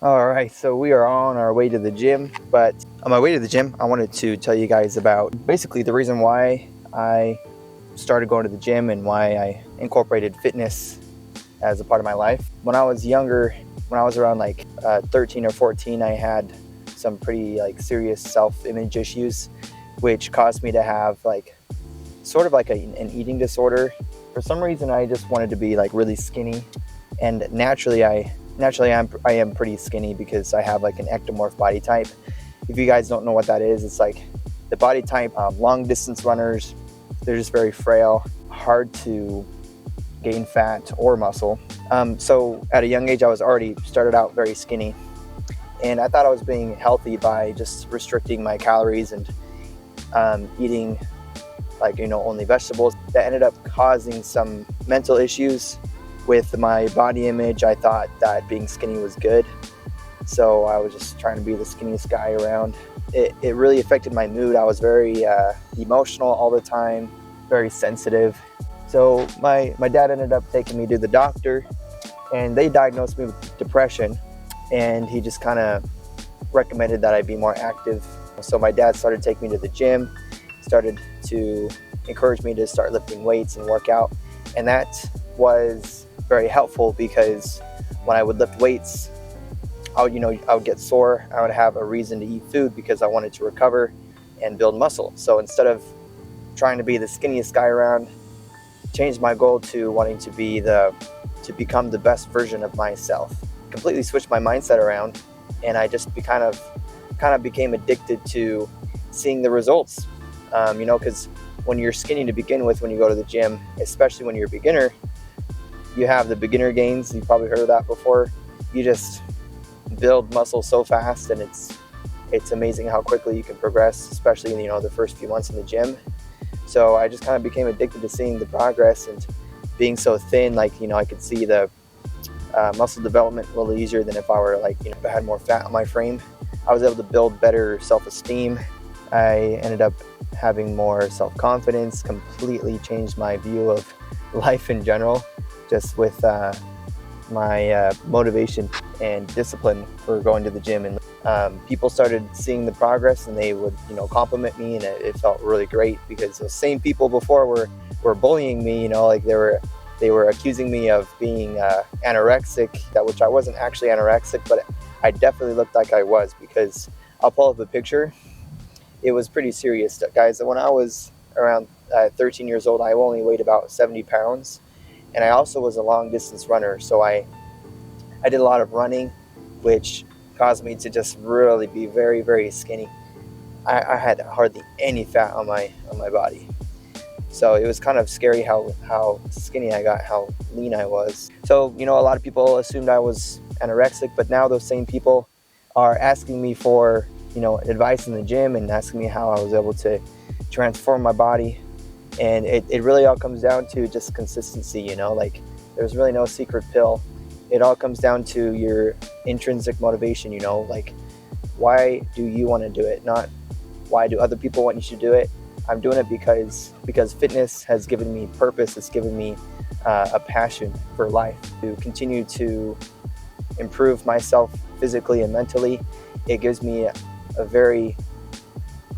All right, so we are on our way to the gym, but on my way to the gym, I wanted to tell you guys about basically the reason why I started going to the gym and why I incorporated fitness as a part of my life. When I was younger, when I was around 13 or 14, I had some pretty serious self-image issues, which caused me to have sort of an eating disorder. For some reason, I just wanted to be really skinny, and naturally I am pretty skinny because I have an ectomorph body type. If you guys don't know what that is, it's the body type long distance runners. They're just very frail, hard to gain fat or muscle. So at a young age, I was already started out very skinny, and I thought I was being healthy by just restricting my calories and eating only vegetables. That ended up causing some mental issues with my body image. I thought that being skinny was good, so I was just trying to be the skinniest guy around. It really affected my mood. I was very emotional all the time, very sensitive. So my dad ended up taking me to the doctor, and they diagnosed me with depression, and he just kind of recommended that I be more active. So my dad started taking me to the gym, started to encourage me to start lifting weights and work out, and that was very helpful because when I would lift weights, I would get sore. I would have a reason to eat food because I wanted to recover and build muscle. So instead of trying to be the skinniest guy around, changed my goal to wanting to become the best version of myself. Completely switched my mindset around, and I just kind of became addicted to seeing the results. Because when you're skinny to begin with, when you go to the gym, especially when you're a beginner, you have the beginner gains. You've probably heard of that before. You just build muscle so fast, and it's amazing how quickly you can progress, especially in the first few months in the gym. So I just kind of became addicted to seeing the progress and being so thin. I could see the muscle development a little easier than if I were if I had more fat on my frame. I was able to build better self-esteem. I ended up having more self-confidence, completely changed my view of life in general, just with my motivation and discipline for going to the gym. And people started seeing the progress, and they would compliment me, and it felt really great because those same people before were bullying me. They were accusing me of being anorexic, which I wasn't actually anorexic, but I definitely looked like I was, because I'll pull up a picture. It was pretty serious, guys. When I was around 13 years old, I only weighed about 70 pounds. And I also was a long distance runner. So I did a lot of running, which caused me to just really be very, very skinny. I had hardly any fat on my body. So it was kind of scary how skinny I got, how lean I was. So, a lot of people assumed I was anorexic, but now those same people are asking me for advice in the gym and asking me how I was able to transform my body. And it really all comes down to just consistency. There's really no secret pill. It all comes down to your intrinsic motivation. Why do you want to do it? Not why do other people want you to do it. I'm doing it because fitness has given me purpose. It's given me a passion for life to continue to improve myself physically and mentally. It gives me a very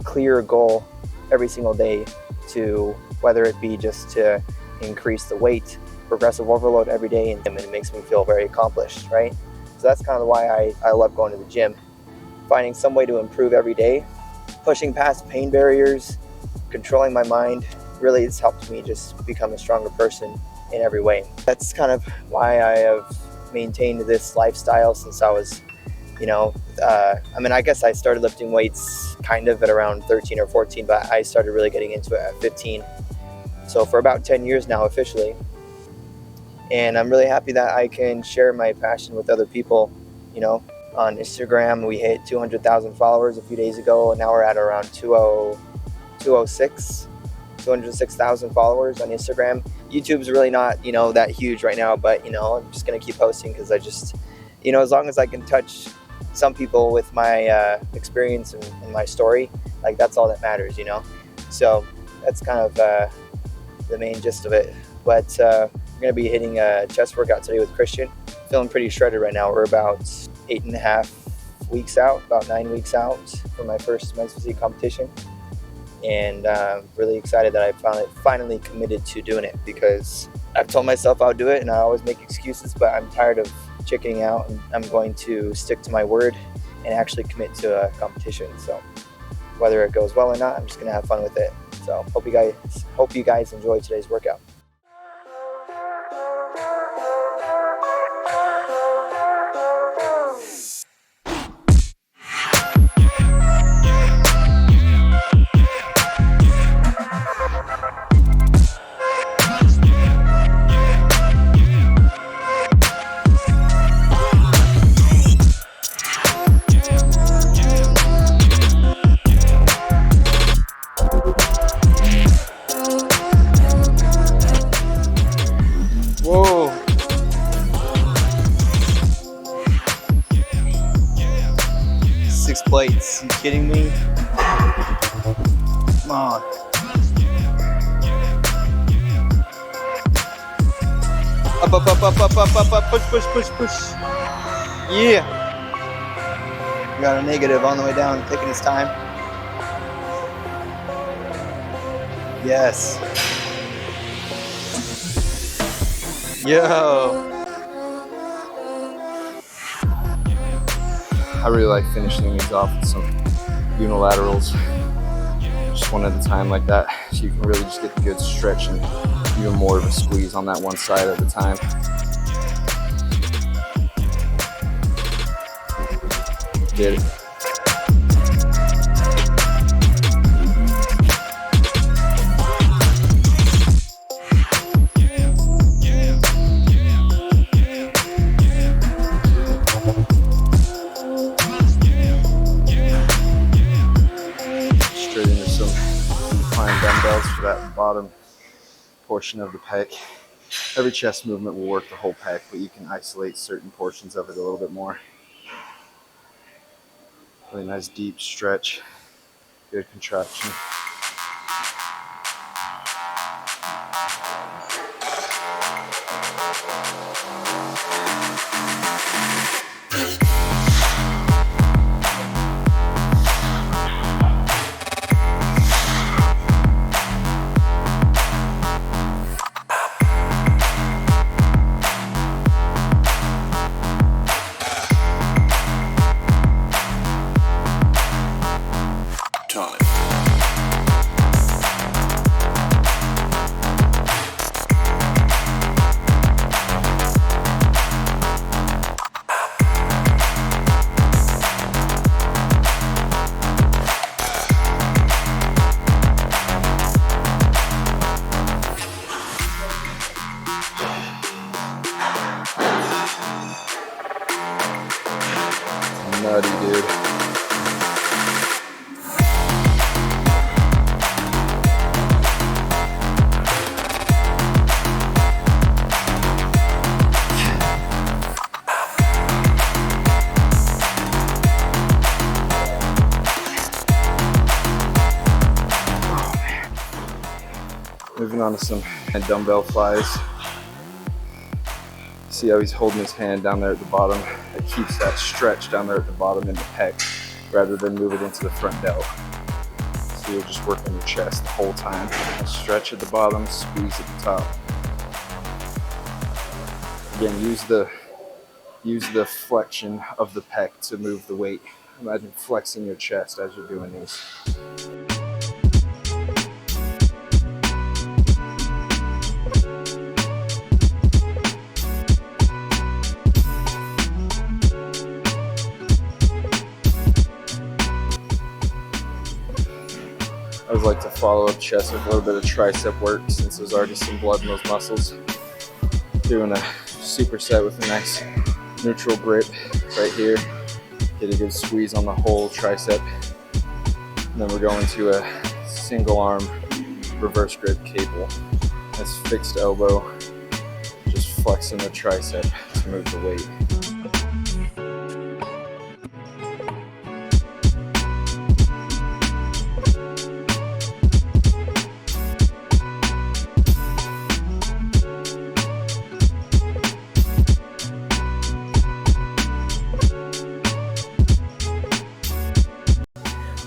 clear goal every single day, to whether it be just to increase the weight, progressive overload every day, and it makes me feel very accomplished, right? So that's kind of why I love going to the gym. Finding some way to improve every day, pushing past pain barriers, controlling my mind, really has helped me just become a stronger person in every way. That's kind of why I have maintained this lifestyle since I was I guess I started lifting weights kind of at around 13 or 14, but I started really getting into it at 15. So for about 10 years now officially. And I'm really happy that I can share my passion with other people. On Instagram, we hit 200,000 followers a few days ago, and now we're at around 206,000 followers on Instagram. YouTube's really not, that huge right now, but, I'm just going to keep posting because I just, as long as I can touch some people with my experience and my story, that's all that matters. So that's kind of the main gist of it. But we're going to be hitting a chest workout today with Christian. Feeling pretty shredded right now. We're about 8.5 weeks out, about 9 weeks out for my first men's physique competition. And really excited that I finally committed to doing it, because I've told myself I'll do it and I always make excuses, but I'm tired of chickening out, and I'm going to stick to my word and actually commit to a competition. So whether it goes well or not, I'm just gonna have fun with it. So hope you guys enjoy today's workout. Whoa. 6 plates. You kidding me? Come on. Up. Push. Yeah. Got a negative on the way down, taking his time. Yes. Yo. I really like finishing these off with some unilaterals, just one at a time like that, so you can really just get the good stretch and even more of a squeeze on that one side at a time. Did it. Straight into some incline dumbbells for that bottom portion of the pec. Every chest movement will work the whole pec, but you can isolate certain portions of it a little bit more. Really nice deep stretch, good contraction. Nutty, dude. Moving on to some dumbbell flies. See how he's holding his hand down there at the bottom. It keeps that stretch down there at the bottom in the pec rather than move it into the front delt. So you'll just work on your chest the whole time. Stretch at the bottom, squeeze at the top. Again, use the flexion of the pec to move the weight. Imagine flexing your chest as you're doing these. I always like to follow up chest with a little bit of tricep work since there's already some blood in those muscles. Doing a superset with a nice neutral grip right here. Get a good squeeze on the whole tricep. And then we're going to a single arm reverse grip cable. That's fixed elbow, just flexing the tricep to move the weight.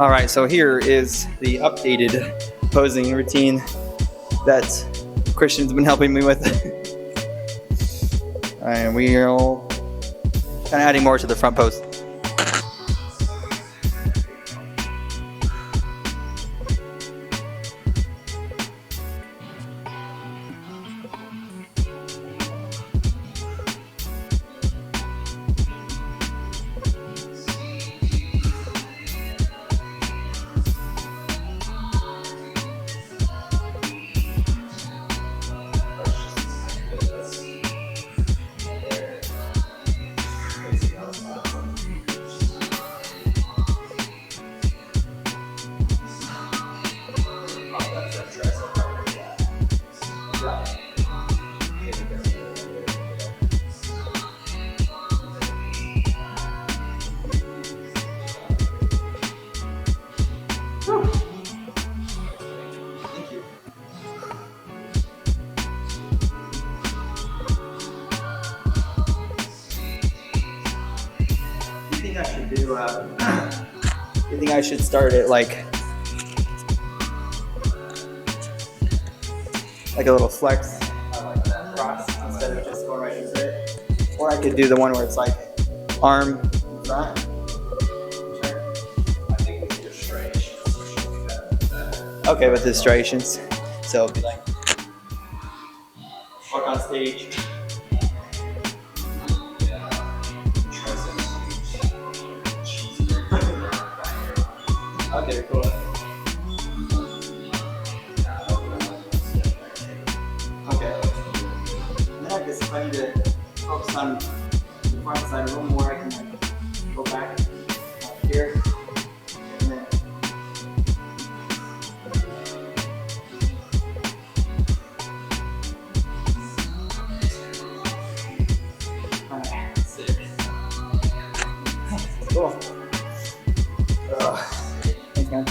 All right, so here is the updated posing routine that Christian's been helping me with. And we're kind of adding more to the front pose. I think I should start it like a little flex, cross, instead of just going right into it. Or I could do the one where it's like arm front. I think we can do striations. Okay, with the striations. So it'll be like walk on stage. Okay, cool. Okay. Then I guess if I need to focus on the front side a little more, I can like go back up here. And then alright, sick. Cool. Thanks, man.